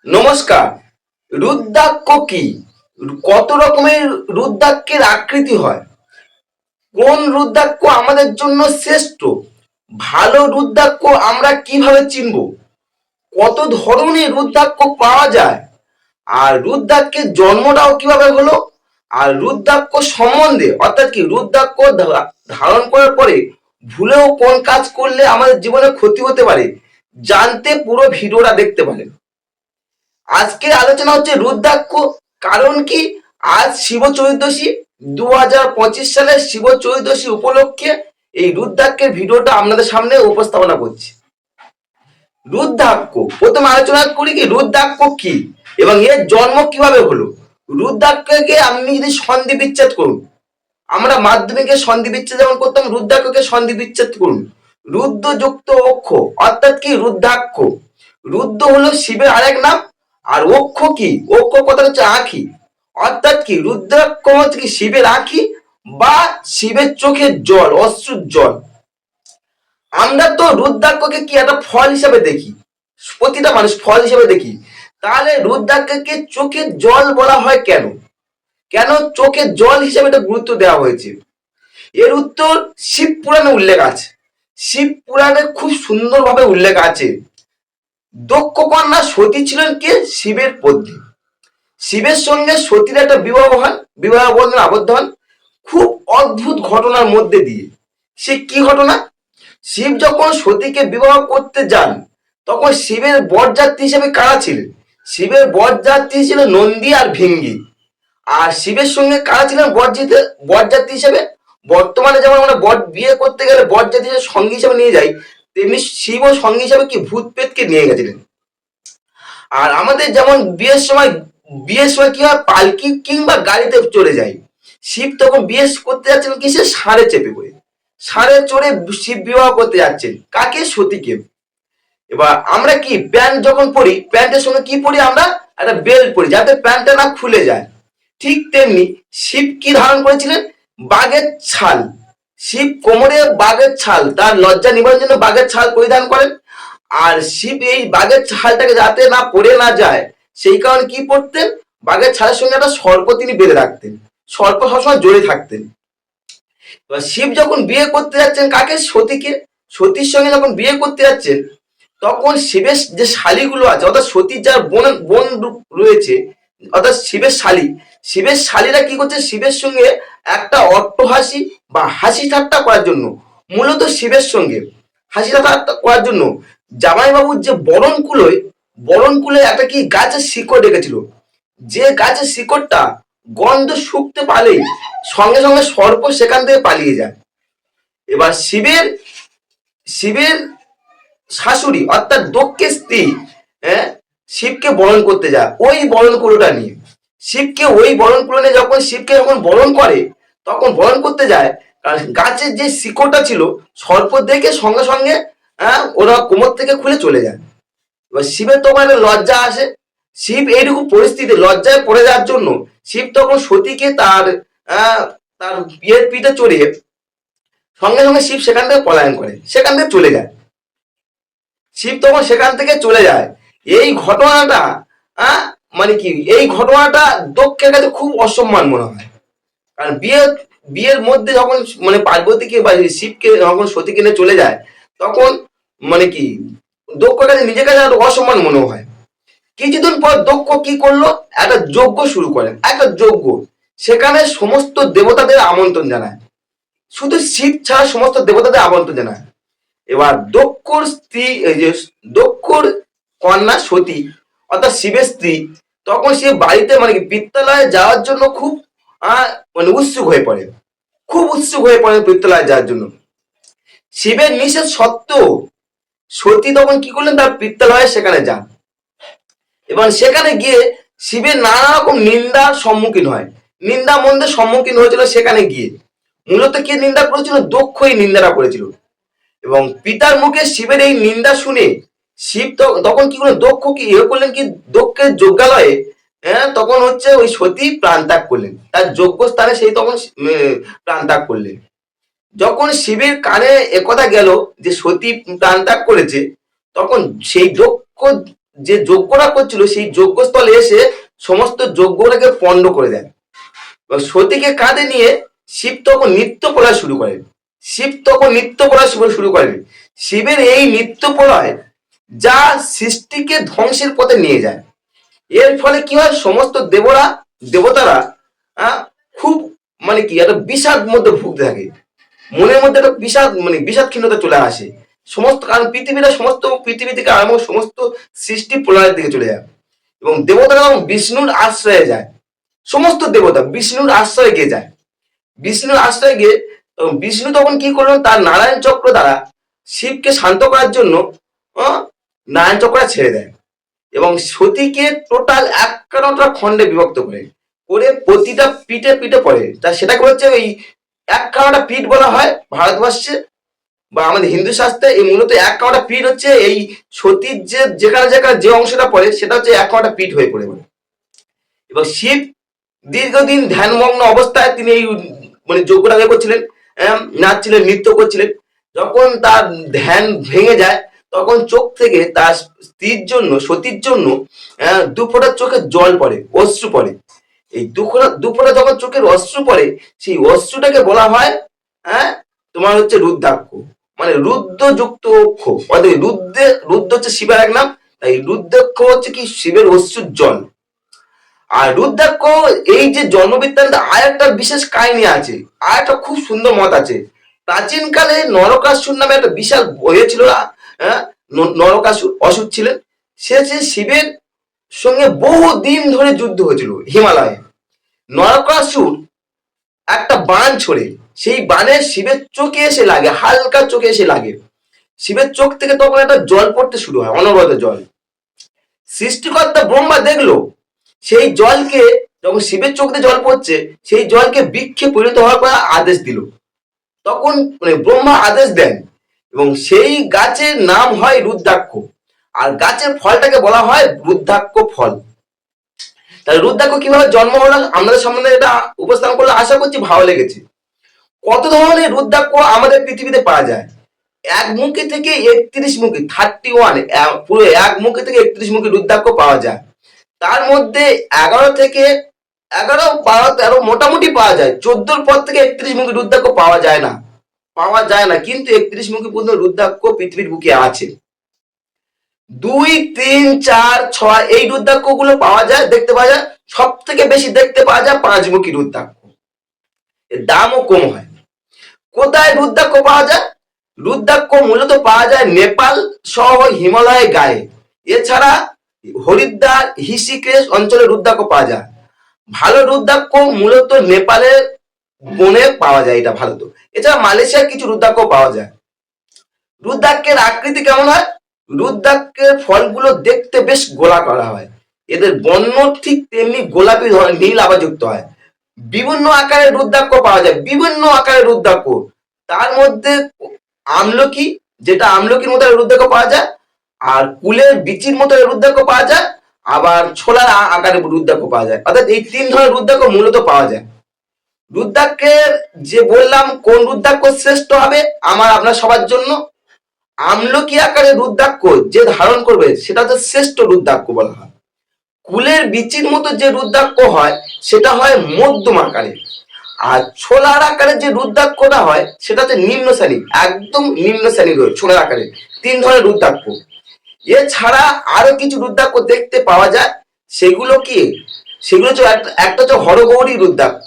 নমস্কার। রুদ্রাক্ষ কি? কত রকমের রুদ্রাক্ষের আকৃতি হয়? কোন রুদ্রাক্ষ আমাদের জন্য শ্রেষ্ঠ? ভালো রুদ্রাক্ষ আমরা কিভাবে চিনব? কত ধরনের রুদ্রাক্ষ পাওয়া যায়? আর রুদ্রাক্ষের জন্মটাও কিভাবে হলো? আর রুদ্রাক্ষ সম্বন্ধে অর্থাৎ কি রুদ্রাক্ষ ধারণ করার পরে ভুলেও কোন কাজ করলে আমাদের জীবনে ক্ষতি হতে পারে, জানতে পুরো ভিডিওটা দেখতে পারেন। আজকের আলোচনা হচ্ছে রুদ্রাক্ষ। কারণ কি, আজ শিব চতুর্দশী, 2025 সালের শিব চতুর্দশী উপলক্ষে এই রুদ্রাক্ষের ভিডিওটা আপনাদের সামনে উপস্থাপনা করছি। রুদ্রাক্ষ প্রথমে আলোচনা করি কি রুদ্রাক্ষ কি এবং এর জন্ম কিভাবে হলো। রুদ্রাক্ষকে আপনি যদি সন্ধি বিচ্ছেদ করুন, আমরা মাধ্যমিকে সন্ধি বিচ্ছেদ যেমন করতাম, রুদ্রাক্ষকে সন্ধি বিচ্ছেদ করুন। রুদ্র যুক্ত অক্ষ অর্থাৎ কি রুদ্রাক্ষ। রুদ্র হলো শিবের আরেক নাম। আর অক্ষ কি? অক্ষ কথা হচ্ছে আঁখি। অর্থাৎ কি রুদ্রাক্ষ হচ্ছে কি শিবের আঁখি বা শিবের চোখের জল, অশ্রুর জল। আমরা তো রুদ্রাক্ষকে কি একটা ফল হিসাবে দেখি, প্রতিটা মানুষ ফল হিসাবে দেখি। তাহলে রুদ্রাক্ষকে চোখের জল বলা হয় কেন? কেন চোখের জল হিসাবে এটা গুরুত্ব দেওয়া হয়েছে? এর উত্তর শিব পুরাণে উল্লেখ আছে। শিব পুরাণে খুব সুন্দরভাবে উল্লেখ আছে। দক্ষ কন্যা সতী ছিলেন কে? শিবের পত্নী। শিবের সঙ্গে সতীর একটা বিবাহ বন্ধনে আবদ্ধ হন খুব অদ্ভুত ঘটনার মধ্যে দিয়ে। সে কি ঘটনা? শিব যখন সতীকে বিবাহ করতে যান, তখন শিবের বরযাত্রী হিসেবে কারা ছিলেন? শিবের বরযাত্রী ছিল নন্দী আর ভিঙ্গি। আর শিবের সঙ্গে কারা ছিলেন বরযাত্রী হিসেবে? বর্তমানে যেমন আমরা বিয়ে করতে গেলে বরযাত্রী হিসেবে সঙ্গী হিসেবে নিয়ে যাই, তেমনি শিবও সঙ্গী হিসেবে কি ভূত প্রেতকে নিয়ে গেছিলেন। আর আমাদের যেমন বিয়ের সময় কি হয়, পালকি কিংবা গাড়িতে চলে যায়। শিব তখন বিয়ে করতে যাচ্ছেন কিসে? ষাঁড়ে চেপে করে। ষাঁড়ে চড়ে শিব বিবাহ করতে যাচ্ছেন কাকে? সতীকে। এবার আমরা কি প্যান্ট যখন পরি, প্যান্টের সঙ্গে কি পরি? আমরা একটা বেল্ট পরি যাতে প্যান্টটা না খুলে যায়। ঠিক তেমনি শিব কি ধারণ করেছিলেন? বাঘের ছাল। শিব কোমরে বাঘের ছাল, তার লজ্জা নিবারণের জন্য বাঘের ছাল পরিধান করেন। আর শিব এই বাঘের ছালটাকে যাতে না পড়ে না যায়, সেই কারণে কি পড়তেন? বাঘের ছালের সঙ্গে একটা সর্প তিনি বেঁধে রাখতেন। সর্প সবসময় জড়ে থাকতেন। এবার শিব যখন বিয়ে করতে যাচ্ছেন কাকে? সতীকে। সতীর সঙ্গে যখন বিয়ে করতে যাচ্ছেন, তখন শিবের যে শালীগুলো আছে, অর্থাৎ সতীর যার বোন রয়েছে, অর্থাৎ শিবের শালীরা কি করছে? শিবের সঙ্গে একটা অট্টহাসি বা হাসি ঠাট্টা করার জন্য, মূলত শিবের সঙ্গে হাসি ঠাট্টা করার জন্য জামাইবাবুর যে বরণকুলে একটা কি গাছের শিকড় রেখেছিল। যে গাছের শিকড়টা গন্ধ শুকতে পারলেই সঙ্গে সঙ্গে সর্প সেখান থেকে পালিয়ে যায়। এবার শিবের শাশুড়ি অর্থাৎ দক্ষের স্ত্রী শিবকে বরণ করতে যায় ওই বরণকুলোটা নিয়ে। ওই বরণকুলো নিয়ে শিবকে যখন বরণ করে, তখন বরণ করতে যায়, গাছের যে শিকড়টা ছিল সর্প দেখে সঙ্গে সঙ্গে ওরা কোমর থেকে খুলে চলে যায়। এবার শিবের তখন একটা লজ্জা আসে। শিব এইরকম পরিস্থিতি লজ্জায় পড়ে যাওয়ার জন্য শিব তখন সতীকে তার বিয়ের পিঠে চড়িয়ে সঙ্গে সঙ্গে শিব সেখান থেকে পলায়ন করে, সেখান থেকে চলে যায়। শিব তখন সেখান থেকে চলে যায়। এই ঘটনাটা মানে কি, এই ঘটনাটা দক্ষের কাছে খুব অসম্মান মনে হয়। কারণ বিয়ের মধ্যে যখন মানে পার্বতীকে বা শিবকে যখন সতীকে নিয়ে চলে যায়, তখন মানে কি দক্ষের কাছে নিজের কাছে অসম্মান মনে হয়। কিছুদিন পর দক্ষ কি করলো? একটা যজ্ঞ শুরু করেন, একটা যজ্ঞ। সেখানে সমস্ত দেবতাদের আমন্ত্রণ জানায়, শুধু শিব ছাড়া সমস্ত দেবতাদের আমন্ত্রণ জানায়। এবার দক্ষর কন্যা সতী অর্থাৎ শিবের স্ত্রী, তখন সে বাড়িতে মানে কি বিদ্যালয়ে যাওয়ার জন্য খুব মানে উৎসুক হয়ে পড়ে, বিদ্যালয়ে যাওয়ার জন্য। শিবের নিষেধ সত্ত্বেও সতী তখন কি করলেন? তার বিদ্যালয়ে সেখানে যান এবং সেখানে গিয়ে শিবের নানা রকম নিন্দার সম্মুখীন হয়। নিন্দা মন্দের সম্মুখীন হয়েছিল। সেখানে গিয়ে মূলত কে নিন্দা করেছিল? দক্ষ এই নিন্দাটা করেছিল। এবং পিতার মুখে শিবের এই নিন্দা শুনে শিব তখন কি করলেন? দক্ষ কি করলেন কি, দক্ষের যজ্ঞালয়ে তখন হচ্ছে ওই সতী প্রাণ ত্যাগ করলেন। তার যোগ্য স্থানে সেই তখন প্রাণ ত্যাগ করলেন। যখন শিবের কানে একথা গেল যে সতী প্রাণ ত্যাগ করেছে, তখন সেই যে যজ্ঞরা করছিল সেই যজ্ঞস্থলে এসে সমস্ত যজ্ঞটাকে পণ্ড করে দেন। এবার সতীকে কাঁধে নিয়ে শিব তখন নৃত্য প্রলয় শুরু করেন। শুরু করেন। শিবের এই নৃত্য প্রলয় যা সৃষ্টিকে ধ্বংসের পথে নিয়ে যায়। এর ফলে কি হয়, সমস্ত দেবতারা খুব মানে কি একটা বিষাদ মধ্যে ভুগতে থাকে। মনের মধ্যে একটা বিষাদ ক্ষীণতা চলে আসে। কারণ পৃথিবী থেকে আরম্ভ সমস্ত সৃষ্টি প্রলয়ের দিকে চলে যায় এবং দেবতারা বিষ্ণুর আশ্রয়ে যায়। সমস্ত দেবতা বিষ্ণুর আশ্রয়ে গিয়ে যায়। বিষ্ণু তখন কি করলেন, তার নারায়ণ চক্র দ্বারা শিবকে শান্ত করার জন্য নারায়ণ চক্র ছেড়ে দেয় এবং সতীকে টোটাল 51টা খণ্ডে বিভক্ত করে প্রতিটা পিঠে পিঠে পড়ে। সেটাকে হচ্ছে ওই 51টা পিঠ বলা হয় ভারতবর্ষে বা আমাদের হিন্দু শাস্ত্রে। এই মূলত 51টা পিঠ হচ্ছে এই সতীর যেখানে যে অংশটা পড়ে সেটা হচ্ছে 51টা পিঠ হয়ে পড়ে। এবং শিব দীর্ঘদিন ধ্যানমগ্ন অবস্থায় তিনি এই যজ্ঞটাকে করছিলেন, নাচছিলেন, নৃত্য করছিলেন। যখন তার ধ্যান ভেঙে যায় তখন চোখ থেকে তার স্ত্রীর জন্য, সতীর জন্য দুফোঁটা চোখে জল পড়ে, অশ্রু পড়ে। এই দুফোঁটা যখন চোখের অশ্রু পড়ে, সেই অশ্রুটাকে বলা হয় তোমার হচ্ছে রুদ্রাক্ষ, মানে রুদ্রযুক্ত অক্ষ। অর্থাৎ রুদ্র হচ্ছে শিবের এক নাম, তাই রুদ্রাক্ষ হচ্ছে কি শিবের অশ্রুর জল। আর রুদ্রাক্ষ এই যে জন্মবৃত্তান্তে আর একটা বিশেষ কাহিনী আছে, আর একটা খুব সুন্দর মত আছে। প্রাচীনকালে নরকাসুর নামে একটা বিশাল হয়েছিল, নরকাসুর অসুর ছিলেন। সে শিবের সঙ্গে বহু দিন ধরে যুদ্ধ হয়েছিল হিমালয়ে। নরকাসুর একটা বাণ ছোড়ে, সেই বাণে শিবের চোখে এসে লাগে, হালকা চোখে এসে লাগে। শিবের চোখ থেকে তখন একটা জল পড়তে শুরু হয়, অনবরত জল। সৃষ্টিকর্তা ব্রহ্মা দেখলো সেই জলকে, যখন শিবের চোখ দিয়ে জল পড়ছে, সেই জলকে বৃক্ষে পরিণত হওয়ার পর আদেশ দিল। তখন ব্রহ্মা আদেশ দেন এবং সেই গাছের নাম হয় রুদ্রাক্ষ। আর গাছের ফলটাকে বলা হয় রুদ্রাক্ষ ফল। তাহলে রুদ্রাক্ষ কিভাবে জন্ম হলো আমাদের সম্বন্ধে এটা উপস্থাপন করলে আশা করছি ভালো লেগেছে। কত ধরনের রুদ্রাক্ষ আমাদের পৃথিবীতে পাওয়া যায়? এক মুখী থেকে 31 মুখী, 31, পুরো এক মুখী থেকে 31 মুখী রুদ্রাক্ষ পাওয়া যায়। তার মধ্যে 11 থেকে 11, 12, 13 মোটামুটি পাওয়া যায়। 14 পর থেকে 31 মুখী রুদ্রাক্ষ পাওয়া যায় না, কিন্তু 31 মুখী পর্যন্ত রুদ্রাক্ষ পৃথিবীর বুকে আছে। 2, 3, 4, 6 এই রুদ্রাক্ষ গুলো পাওয়া যায়, দেখতে পাওয়া যায়। সব থেকে বেশি দেখতে পাওয়া যায় 5 মুখী রুদ্রাক্ষ। এর দামও কম হয়। কোথায় রুদ্রাক্ষ পাওয়া যায়? রুদ্রাক্ষ মূলত পাওয়া যায় নেপাল সহ হিমালয়ের গায়ে। এছাড়া হরিদ্বার, ঋষিকেশ অঞ্চলে রুদ্রাক্ষ পাওয়া যায়। ভালো রুদ্রাক্ষ মূলত নেপালের বনে পাওয়া যায়, এটা ভালো। তো এছাড়া মালয়েশিয়ার কিছু রুদ্রাক্ষ পাওয়া যায়। রুদ্রাক্ষের আকৃতি কেমন হয়? রুদ্রাক্ষের ফলগুলো দেখতে বেশ গোলাকার হয়। এদের বর্ণ ঠিক তেমনি গোলাপি নীল আভাযুক্ত হয়। বিভিন্ন আকারের রুদ্রাক্ষ পাওয়া যায়, বিভিন্ন আকারের রুদ্রাক্ষ। তার মধ্যে আমলকি, যেটা আমলকির মতো রুদ্রাক্ষ পাওয়া যায়, আর কুলের বিচির মতো রুদ্রাক্ষ পাওয়া যায়, আবার ছোলার আকারে রুদ্রাক্ষ পাওয়া যায়। অর্থাৎ এই 3 ধরনের রুদ্রাক্ষ মূলত পাওয়া যায়। রুদ্রাক্ষের যে বললাম কোন রুদ্রাক্ষ শ্রেষ্ঠ হবে আপনার সবার জন্য, আমলকি আকারে রুদ্রাক্ষ যে ধারণ করবে সেটা হচ্ছে শ্রেষ্ঠ রুদ্রাক্ষ বলা হয়। কুলের বিচির মতো যে রুদ্রাক্ষ হয় সেটা হয় মধ্যম আকারে। আর ছোলার আকারে যে রুদ্রাক্ষটা হয় সেটা হচ্ছে নিম্ন শ্রেণী, একদম নিম্ন শ্রেণীর ছোলার আকারে। 3 ধরনের রুদ্রাক্ষ। এছাড়া আরো কিছু রুদ্রাক্ষ দেখতে পাওয়া যায়। সেগুলো হচ্ছে একটা হচ্ছে হরগৌরী রুদ্রাক্ষ,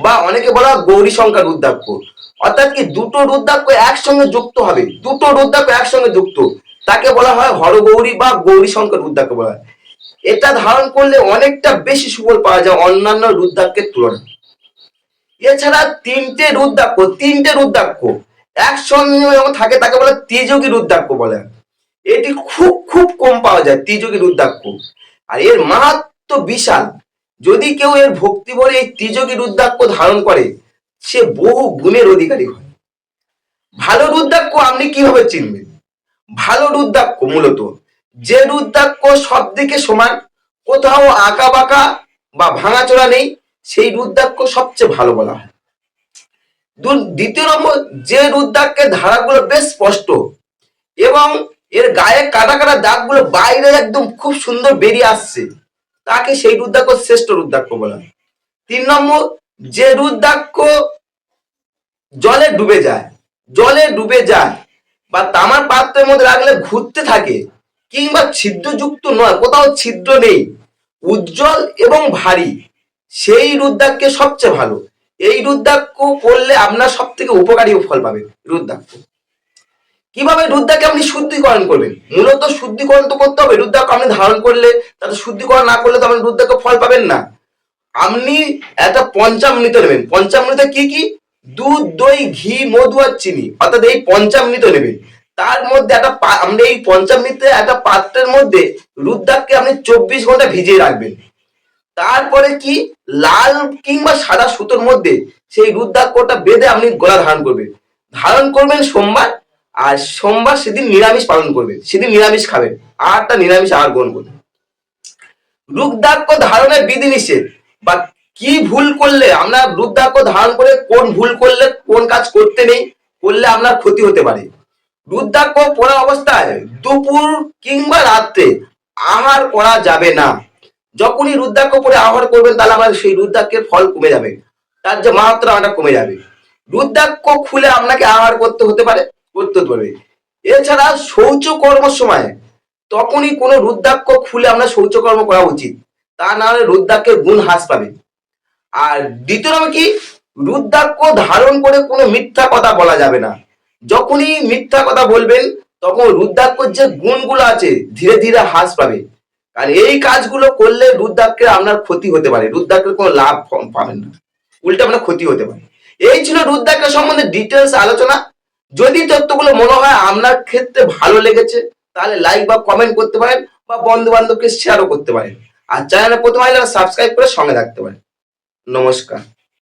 বা অনেকে বলা গৌরী শঙ্কর রুদ্রাক্ষ। অর্থাৎ কি দুটো রুদ্রাক্ষ একসঙ্গে যুক্ত হবে, তাকে বলা হয় হরগৌরী বা গৌরী শঙ্কর রুদ্রাক্ষ বলা হয়। এটা ধারণ করলে অনেকটা বেশি সুফল পাওয়া যায় অন্যান্য রুদ্রাক্ষের তুলনায়। এছাড়া 3টে রুদ্রাক্ষ একসঙ্গে যখন থাকে তাকে বলে ত্রিযোগী রুদ্রাক্ষ বলে। এটি খুব খুব কম পাওয়া যায়, ত্রিযোগী রুদ্রাক্ষ। আর এর মাহাত্ম্য বিশাল। যদি কেউ এর ভক্তি ভরে এই ত্রিযোগী রুদ্রাক্ষ ধারণ করে, সে বহু গুণের অধিকারী হয়। ভালো রুদ্রাক্ষ আপনি কিভাবে চিনবেন? ভালো রুদ্রাক্ষ মূলত যে রুদ্রাক্ষ সব দিকে সমান, কোথাও আঁকা বাঁকা বা ভাঙাচোরা নেই, সেই রুদ্রাক্ষ সবচেয়ে ভালো বলা হয়। দ্বিতীয় নম্বর, যে রুদ্রাক্ষের ধারাগুলো বেশ স্পষ্ট এবং এর গায়ে কাটা কাটা দাগগুলো বাইরে একদম খুব সুন্দর বেরিয়ে আসছে, তাকে সেই রুদ্রাক্ষ শ্রেষ্ঠ রুদ্রাক্ষ বলা হয়। 3 নম্বর, যে রুদ্রাক্ষ জলে ডুবে যায়, জলে ডুবে যায় বা তামার পাত্রের মধ্যে রাখলে ঘুরতে থাকে, কিংবা ছিদ্রযুক্ত নয়, কোথাও ছিদ্র নেই, উজ্জ্বল এবং ভারী, সেই রুদ্রাক্ষে সবচেয়ে ভালো। এই রুদ্রাক্ষ করলে আপনার সব থেকে উপকারী ফল পাবেন। রুদ্রাক্ষ কিভাবে রুদ্রাকে আপনি শুদ্ধিকরণ করবেন? মূলত শুদ্ধিকরণ তো করতে হবে। রুদ্রাক্ষ আপনি ধারণ করলে, তাতে শুদ্ধিকরণ না করলে তো আপনি রুদ্রাক্ষ ফল পাবেন না। আপনি একটা পঞ্চামৃত নেবেন। পঞ্চামৃত কি কি? দুধ, দই, ঘি, মধু আর চিনি, অর্থাৎ এই পঞ্চামৃত নেবেন। তার মধ্যে আপনি এই পঞ্চামৃতে একটা পাত্রের মধ্যে রুদ্রাক্ষকে আপনি 24 ঘন্টা ভিজিয়ে রাখবেন। তারপরে কি, লাল কিংবা সাদা সুতোর মধ্যে সেই রুদ্রাক্ষটা বেঁধে আপনি গলা ধারণ করবেন। ধারণ করবেন সোমবার, আর সোমবার সেদিন নিরামিষ পালন করবেন, সেদিন নিরামিষ খাবেন, আটটা নিরামিষ আহার গ্রহণ করবেন। রুদ্রাক্ষ ধারণের বিধি নিষেধ বা কি ভুল করলে, আপনার রুদ্রাক্ষ ধারণ করে কোন ভুল করলে, কোন কাজ করতে নেই, করলে আপনার ক্ষতি হতে পারে। রুদ্রাক্ষ পরা অবস্থায় দুপুর কিংবা রাত্রে আহার করা যাবে না। যখনই রুদ্রাক্ষ পরে আহার করবেন, তাহলে আমার সেই রুদ্রাক্ষের ফল কমে যাবে, তার যে মাত্রা ওটা কমে যাবে। রুদ্রাক্ষ খুলে আপনাকে আহার করতে পারে। এছাড়া শৌচকর্মের সময় তখনই কোনো রুদ্রাক্ষ খুলে আমরা শৌচকর্ম করা উচিত, তা না হলে রুদ্রাক্ষের গুণ হ্রাস পাবে। আর দ্বিতীয় নম্বর কি, রুদ্রাক্ষ ধারণ করে কোনো মিথ্যা কথা বলা যাবে না। যখনই মিথ্যা কথা বলবেন, তখন রুদ্রাক্ষর যে গুণগুলো আছে ধীরে ধীরে হ্রাস পাবে। আর এই কাজগুলো করলে রুদ্রাক্ষের আপনার ক্ষতি হতে পারে, রুদ্রাক্ষের কোনো লাভ পাবেন না, উল্টে আপনার ক্ষতি হতে পারে। এই ছিল রুদ্রাক্ষের সম্বন্ধে ডিটেলস আলোচনা। যদি তথ্যগুলো মনে হয় আপনার ক্ষেত্রে ভালো লেগেছে, তাহলে লাইক বা কমেন্ট করতে পারেন, বা বন্ধু বান্ধবকে শেয়ারও করতে পারেন। আর চ্যানেলে প্রথম আসলে সাবস্ক্রাইব করে সঙ্গে থাকতে পারেন। নমস্কার।